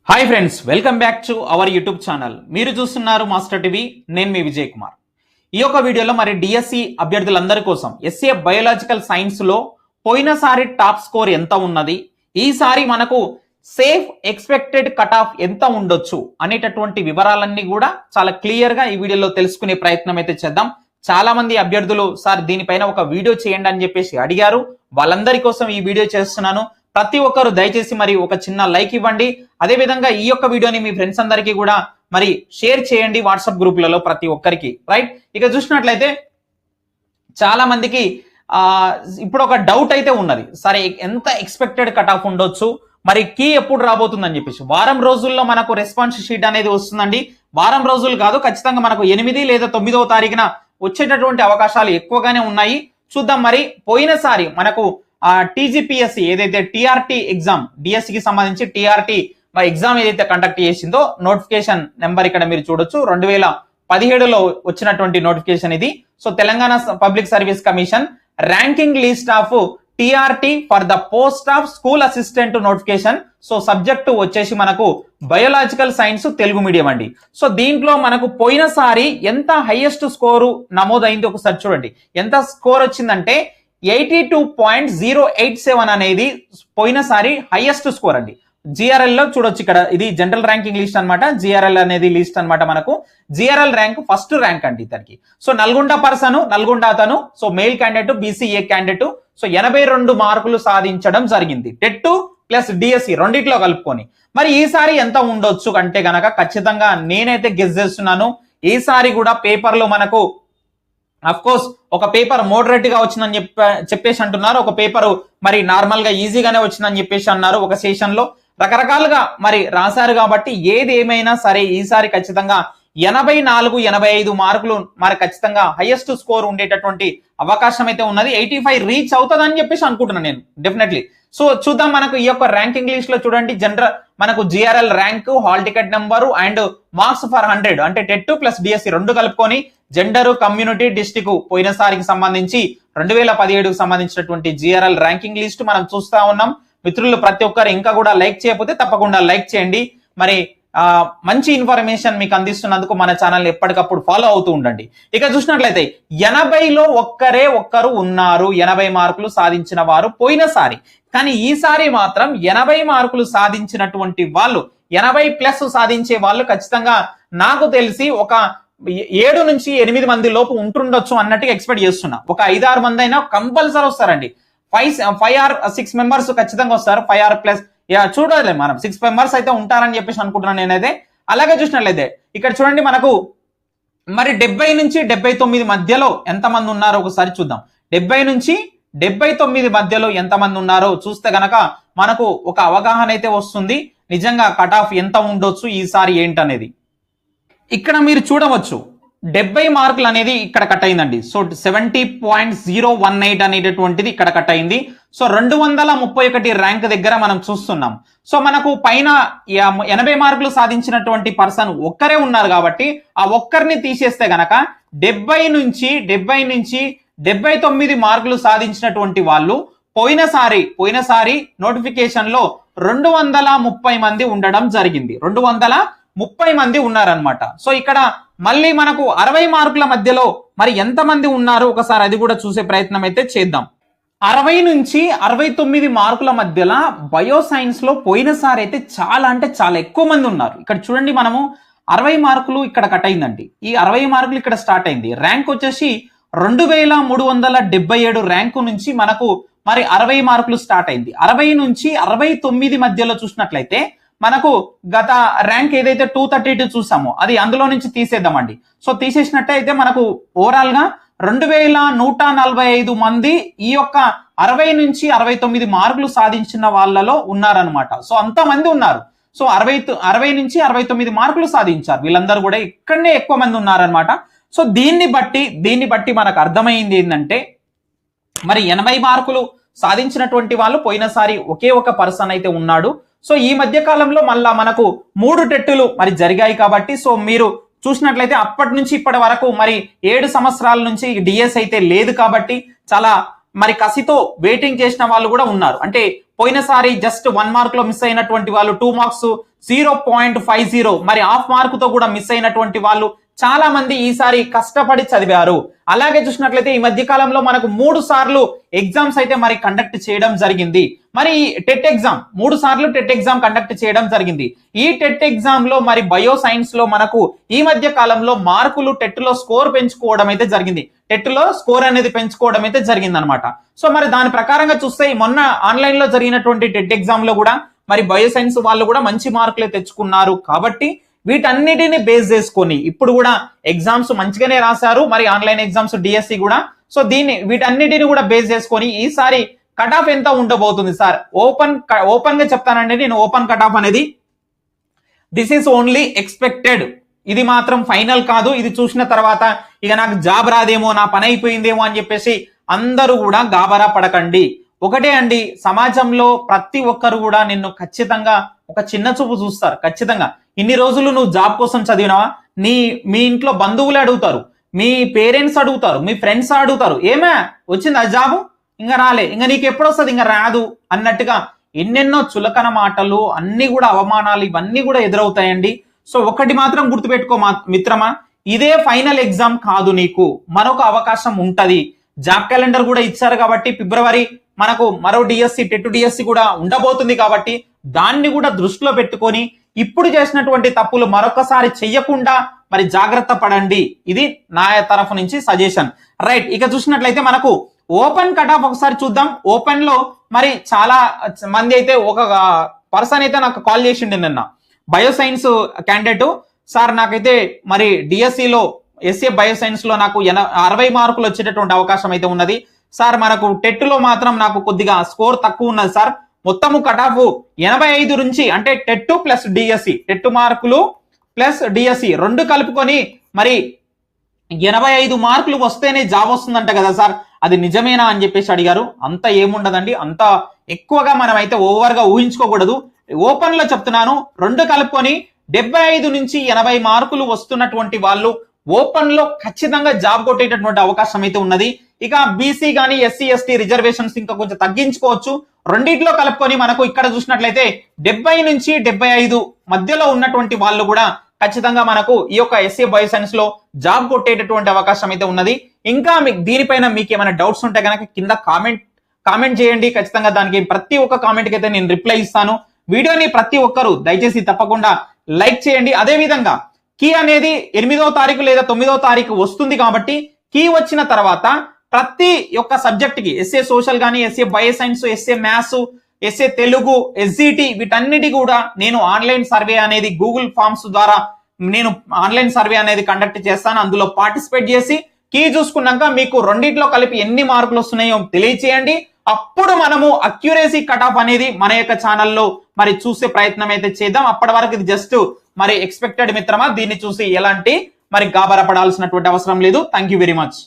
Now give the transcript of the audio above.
Hi friends, welcome back to our YouTube channel. మీరు చూస్తున్నారు master TV. నేను మీ విజయ్ కుమార్. ఈ యొక్క వీడియోలో మరి డిఎస్సి అభ్యర్థులందరి కోసం ఎస్ఏ బయోలాజికల్ సైన్స్ లో పోయినసారి టాప్ స్కోర్ ఎంత ఉన్నది, ఈసారి మనకు సేఫ్ ఎక్స్పెక్టెడ్ కట్ ఆఫ్ ఎంత ఉండొచ్చు అనేటటువంటి వివరాలన్నీ కూడా చాలా క్లియర్ గా ఈ వీడియోలో తెలుసుకునే ప్రయత్నం అయితే చేద్దాం. చాలా మంది అభ్యర్థులు సార్ దీనిపైన ఒక వీడియో చేయండి అని చెప్పేసి అడిగారు. వాళ్ళందరి కోసం ఈ వీడియో చేస్తున్నాను. ప్రతి ఒక్కరు దయచేసి మరి ఒక చిన్న లైక్ ఇవ్వండి. అదే విధంగా ఈ యొక్క వీడియోని మీ ఫ్రెండ్స్ అందరికీ కూడా మరి షేర్ చేయండి వాట్సాప్ గ్రూపులలో ప్రతి ఒక్కరికి. రైట్, ఇక చూసినట్లయితే చాలా మందికి ఇప్పుడు ఒక డౌట్ అయితే ఉన్నది. సరే, ఎంత ఎక్స్పెక్టెడ్ కట్ ఆఫ్ ఉండొచ్చు, మరి కీ ఎప్పుడు రాబోతుందని చెప్పేసి. వారం రోజుల్లో మనకు రెస్పాన్స్ షీట్ అనేది వస్తుందండి. వారం రోజులు కాదు, ఖచ్చితంగా మనకు 8 లేదా 9వ తారీఖున వచ్చేటటువంటి అవకాశాలు ఎక్కువగానే ఉన్నాయి. చూద్దాం. మరి పోయినసారి మనకు టీజీపీఎస్సీ ఏదైతే టీఆర్టీ ఎగ్జామ్, డిఎస్సికి సంబంధించి టీఆర్టీ ఎగ్జామ్ ఏదైతే కండక్ట్ చేసిందో నోటిఫికేషన్ నెంబర్ ఇక్కడ మీరు చూడొచ్చు. 2017లో వచ్చినటువంటి నోటిఫికేషన్ ఇది. So Telangana public service commission ranking list of TRT for the post of school assistant notification. So subject వచ్చేసి మనకు బయోలాజికల్ సైన్స్ తెలుగు మీడియం అండి. సో దీంట్లో మనకు పోయినసారి ఎంత హైయెస్ట్ స్కోరు నమోదైంది ఒకసారి చూడండి. ఎంత స్కోర్ వచ్చిందంటే 82.087 అనేది పోయినసారి హైయెస్ట్ స్కోర్ అండి. జిఆర్ఎల్ లో చూడొచ్చు, ఇక్కడ ఇది జనరల్ ర్యాంకింగ్ లిస్ట్ అనమాట. జిఆర్ఎల్ అనేది లిస్ట్ అనమాట. మనకు జిఆర్ఎల్ ర్యాంక్ ఫస్ట్ ర్యాంక్ అండి ఇతనికి. సో నల్గొండ అతను so mail candidate, BCA candidate. So 82 మార్కులు సాధించడం జరిగింది. టెట్ ప్లస్ డిఎస్సి రెండిట్లో కలుపుకొని. మరి ఈసారి ఎంత ఉండొచ్చు అంటే గనక ఖచ్చితంగా నేనైతే గెస్ చేస్తున్నాను. ఈసారి కూడా పేపర్ లో మనకు అఫ్ కోర్స్ ఒక పేపర్ మోడరేట్ గా వచ్చిందని చెప్పేసి అంటున్నారు. ఒక పేపర్ మరి నార్మల్ గా ఈజీగానే వచ్చిందని చెప్పేసి అన్నారు. ఒక సెషన్ లో రకరకాలుగా మరి రాశారు. కాబట్టి ఏది ఏమైనా సరే ఈసారి ఖచ్చితంగా 84-85 మార్కులు మరి ఖచ్చితంగా హైయెస్ట్ స్కోర్ ఉండేటటువంటి అవకాశం అయితే ఉన్నది. 85 రీచ్ అవుతుందని చెప్పేసి అనుకుంటున్నాను నేను డెఫినెట్లీ. సో చూద్దాం. మనకు ఈ యొక్క ర్యాంకింగ్ లిస్ట్ లో చూడండి, జనరల్ మనకు GRL rank, hall ticket number and marks for 100 అంటే టెట్ ప్లస్ డిఎస్సి రెండు కలుపుకొని జెండర్, కమ్యూనిటీ, డిస్టిక్ పోయినసారికి సంబంధించి 2017కు సంబంధించినటువంటి జిఆర్ఎల్ ర్యాంకింగ్ లిస్ట్ మనం చూస్తా ఉన్నాం. మిత్రులు ప్రతి ఒక్కరు ఇంకా కూడా లైక్ చేయకపోతే తప్పకుండా లైక్ చేయండి. మరి మంచి ఇన్ఫర్మేషన్ మీకు అందిస్తున్నందుకు మన ఛానల్ ఎప్పటికప్పుడు ఫాలో అవుతూ ఉండండి. ఇక చూసినట్లయితే 80లో ఒక్కరు ఉన్నారు 80 మార్కులు సాధించిన వారు పోయినసారి. కానీ ఈసారి మాత్రం 80 మార్కులు సాధించినటువంటి వాళ్ళు, 80+ సాధించే వాళ్ళు ఖచ్చితంగా నాకు తెలిసి ఒక 7 నుంచి 8 మంది లోపు ఉంటుండొచ్చు అన్నట్టుగా ఎక్స్పెక్ట్ చేస్తున్నా. ఒక 5-6 మంది అయినా కంపల్సరీ వస్తారండి. 5 or 6 మెంబర్స్ ఖచ్చితంగా వస్తారు. 5 or plus చూడాలి, మనం 6 మెంబర్స్ అయితే ఉంటారని చెప్పేసి అనుకుంటున్నాను నేనైతే. అలాగే చూసినట్లయితే ఇక్కడ చూడండి, మనకు మరి 70 నుంచి 79 మధ్యలో ఎంతమంది ఉన్నారో ఒకసారి చూద్దాం. 70 నుంచి 79 మధ్యలో ఎంతమంది ఉన్నారో చూస్తే గనక మనకు ఒక అవగాహన అయితే వస్తుంది. నిజంగా కట్ ఆఫ్ ఎంత ఉండొచ్చు ఈసారి ఏంటనేది. ఇక్కడ మీరు చూడవచ్చు 70 మార్కులు అనేది ఇక్కడ కట్ అయిందండి. సో 70.018 అనేటటువంటిది ఇక్కడ కట్ అయింది. సో 231 ర్యాంక్ దగ్గర మనం చూస్తున్నాం. సో మనకు పైన 80 మార్కులు సాధించినటువంటి పర్సన్ ఒక్కరే ఉన్నారు. కాబట్టి ఆ ఒక్కరిని తీసేస్తే గనక 70 నుంచి 79 మార్కులు సాధించినటువంటి వాళ్ళు పోయినసారి నోటిఫికేషన్ లో 230 మంది ఉండడం జరిగింది. 230 మంది ఉన్నారనమాట. సో ఇక్కడ మళ్ళీ మనకు 60 మార్కుల మధ్యలో మరి ఎంతమంది ఉన్నారు ఒకసారి అది కూడా చూసే ప్రయత్నం అయితే చేద్దాం. 60 నుంచి 69 మార్కుల మధ్యలో బయోసైన్స్ లో పోయినసారి అయితే చాలా అంటే చాలా ఎక్కువ మంది ఉన్నారు. ఇక్కడ చూడండి, మనము 60 మార్కులు ఇక్కడ కట్ అయిందండి. ఈ 60 మార్కులు ఇక్కడ స్టార్ట్ అయింది. ర్యాంక్ వచ్చేసి 2377 ర్యాంకు నుంచి మనకు మరి 60 మార్కులు స్టార్ట్ అయింది. 60 నుంచి 69 మధ్యలో చూసినట్లయితే మనకు గత ర్యాంక్ ఏదైతే 232 చూసామో అది అందులో నుంచి తీసేద్దామండి. సో తీసేసినట్టయితే మనకు ఓవరాల్ గా 2145 మంది ఈ యొక్క 60 నుంచి 69 మార్కులు సాధించిన వాళ్ళలో ఉన్నారనమాట. సో అంతమంది ఉన్నారు. సో 60 నుంచి 69 మార్కులు సాధించారు వీళ్ళందరూ కూడా. ఇక్కడనే ఎక్కువ మంది ఉన్నారనమాట. సో దీన్ని బట్టి మనకు అర్థమైంది ఏంటంటే మరి 80 మార్కులు సాధించినటువంటి వాళ్ళు పోయినసారి ఒకే ఒక పర్సన్ అయితే ఉన్నాడు. సో ఈ మధ్య కాలంలో మళ్ళా మనకు 3 టెట్టులు మరి జరిగాయి. కాబట్టి సో మీరు చూసినట్లయితే అప్పటి నుంచి ఇప్పటి వరకు మరి 7 సంవత్సరాల నుంచి డిఎస్ అయితే లేదు. కాబట్టి చాలా మరి కసితో వెయిటింగ్ చేసిన వాళ్ళు కూడా ఉన్నారు. అంటే పోయినసారి జస్ట్ 1 మార్క్ లో మిస్ అయినటువంటి వాళ్ళు 2 మార్క్స్ 0.50, మరి హాఫ్ మార్క్ తో కూడా మిస్ అయినటువంటి వాళ్ళు చాలా మంది ఈసారి కష్టపడి చదివారు. అలాగే చూసినట్లయితే ఈ మధ్య కాలంలో మనకు 3 సార్లు ఎగ్జామ్స్ అయితే మరి కండక్ట్ చేయడం జరిగింది. మరి టెట్ ఎగ్జామ్ 3 సార్లు టెట్ ఎగ్జామ్ కండక్ట్ చేయడం జరిగింది. ఈ టెట్ ఎగ్జామ్ లో మరి బయో సైన్స్ లో మనకు ఈ మధ్య కాలంలో మార్కులు టెట్ లో స్కోర్ పెంచుకోవడం అయితే జరిగింది. టెట్ లో స్కోర్ అనేది పెంచుకోవడం అయితే జరిగింది అనమాట. సో మరి దాని ప్రకారంగా చూస్తే మొన్న ఆన్లైన్ లో జరిగినటువంటి టెట్ ఎగ్జామ్ లో కూడా మరి బయో సైన్స్ వాళ్ళు కూడా మంచి మార్కులే తెచ్చుకున్నారు. కాబట్టి వీటన్నిటిని బేస్ చేసుకొని ఇప్పుడు కూడా ఎగ్జామ్స్ మంచిగానే రాశారు. మరి ఆన్లైన్ ఎగ్జామ్స్ డిఎస్సి కూడా. సో వీటన్నిటిని కూడా బేస్ చేసుకొని ఈసారి కట్ ఆఫ్ ఎంత ఉండబోతుంది సార్? ఓపెన్ గా చెప్తానండి నేను. ఓపెన్ కట్ ఆఫ్ అనేది దిస్ ఈస్ ఓన్లీ ఎక్స్పెక్టెడ్, ఇది మాత్రం ఫైనల్ కాదు. ఇది చూసిన తర్వాత ఇక నాకు జాబ్ రాదేమో, నా పని అయిపోయిందేమో అని చెప్పేసి అందరూ కూడా గాబరా పడకండి. ఒకటే అండి, సమాజంలో ప్రతి ఒక్కరు కూడా నిన్ను ఖచ్చితంగా ఒక చిన్న చూపు చూస్తారు. ఖచ్చితంగా ఇన్ని రోజులు నువ్వు జాబ్ కోసం చదివినావా, మీ ఇంట్లో బంధువులు అడుగుతారు, మీ పేరెంట్స్ అడుగుతారు, మీ ఫ్రెండ్స్ అడుగుతారు, ఏమే వచ్చింది ఆ జాబు, ఇంకా రాలే, ఇంకా నీకు ఎప్పుడు వస్తుంది, ఇంకా రాదు అన్నట్టుగా ఎన్నెన్నో చులకన మాటలు, అన్ని కూడా అవమానాలు, ఇవన్నీ కూడా ఎదురవుతాయండి. సో ఒకటి మాత్రం గుర్తుపెట్టుకో మిత్రమా, ఇదే ఫైనల్ ఎగ్జామ్ కాదు, నీకు మరొక అవకాశం ఉంటది. జాబ్ క్యాలెండర్ కూడా ఇచ్చారు కాబట్టి ఫిబ్రవరి మనకు మరో డిఎస్సి టెట్ డిఎస్సి కూడా ఉండబోతుంది. కాబట్టి దాన్ని కూడా దృష్టిలో పెట్టుకొని ఇప్పుడు చేసినటువంటి తప్పులు మరొకసారి చెయ్యకుండా మరి జాగ్రత్త పడండి. ఇది నా తరఫు నుంచి సజెషన్. రైట్, ఇక చూసినట్లయితే మనకు ఓపెన్ కట్ ఆఫ్ ఒకసారి చూద్దాం. ఓపెన్ లో మరి చాలా మంది అయితే ఒక పర్సన్ అయితే నాకు కాల్ చేసిండు నిన్న, బయోసైన్స్ క్యాండిడేట్. సార్ నాకైతే మరి డిఎస్సిలో ఎస్ఏ బయోసైన్స్ లో నాకు 60 మార్కులు వచ్చేటటువంటి అవకాశం అయితే ఉన్నది సార్. మనకు టెట్ లో మాత్రం నాకు కొద్దిగా స్కోర్ తక్కువ ఉన్నది సార్. మొత్తము కట్ ఆఫ్ 85 నుంచి, అంటే టెట్ ప్లస్ డిఎస్సి, టెట్ మార్కులు ప్లస్ డిఎస్సి రెండు కలుపుకొని మరి 85 మార్కులు వస్తేనే జాబ్ వస్తుందంట కదా సార్, అది నిజమేనా అని చెప్పేసి అడిగారు. అంత ఏముండదండి, అంత ఎక్కువగా మనం అయితే ఓవర్ గా ఊహించుకోకూడదు. ఓపెన్ లో చెప్తున్నాను, రెండు కలుపుకొని 75 నుంచి 80 మార్కులు వస్తున్నటువంటి వాళ్ళు ఓపెన్ లో ఖచ్చితంగా జాబ్ కొట్టేటటువంటి అవకాశం అయితే ఉన్నది. ఇక బీసీ కానీ ఎస్సీ ఎస్టీ రిజర్వేషన్స్ ఇంకా కొంచెం తగ్గించుకోవచ్చు. రెండిట్లో కలుపుకొని మనకు ఇక్కడ చూసినట్లయితే 70 నుంచి 75 మధ్యలో ఉన్నటువంటి వాళ్ళు కూడా ఖచ్చితంగా మనకు ఈ యొక్క ఎస్ఏ బయోసైన్స్ లో జాబ్ కొట్టేటటువంటి అవకాశం అయితే ఉన్నది. ఇంకా దీనిపైన మీకు ఏమైనా డౌట్స్ ఉంటే కనుక కింద కామెంట్ చేయండి. ఖచ్చితంగా దానికి ప్రతి ఒక్క కామెంట్ కి అయితే నేను రిప్లై ఇస్తాను. వీడియోని ప్రతి ఒక్కరు దయచేసి తప్పకుండా లైక్ చేయండి. అదే విధంగా కీ అనేది 8వ తారీఖు లేదా 9వ తారీఖు వస్తుంది. కాబట్టి కీ వచ్చిన తర్వాత ప్రతి ఒక్క సబ్జెక్ట్ కి ఎస్ఏ సోషల్ కానీ, SA bioscience, SA maths, SA Telugu, SGT వీటన్నిటి కూడా నేను ఆన్లైన్ సర్వే అనేది గూగుల్ ఫార్మ్స్ ద్వారా నేను ఆన్లైన్ సర్వే అనేది కండక్ట్ చేస్తాను. అందులో పార్టిసిపేట్ చేసి కీ చూసుకున్నాక మీకు రెండిట్లో కలిపి ఎన్ని మార్కులు వస్తున్నాయో తెలియచేయండి. అప్పుడు మనము అక్యురేసీ కట్ ఆఫ్ అనేది మన యొక్క ఛానల్లో మరి చూసే ప్రయత్నం అయితే చేద్దాం. అప్పటి వరకు ఇది జస్ట్ మరి ఎక్స్పెక్టెడ్ మిత్రమా, దీన్ని చూసి ఎలాంటి మరి గాబరా పడాల్సినటువంటి అవసరం లేదు. Thank you very much.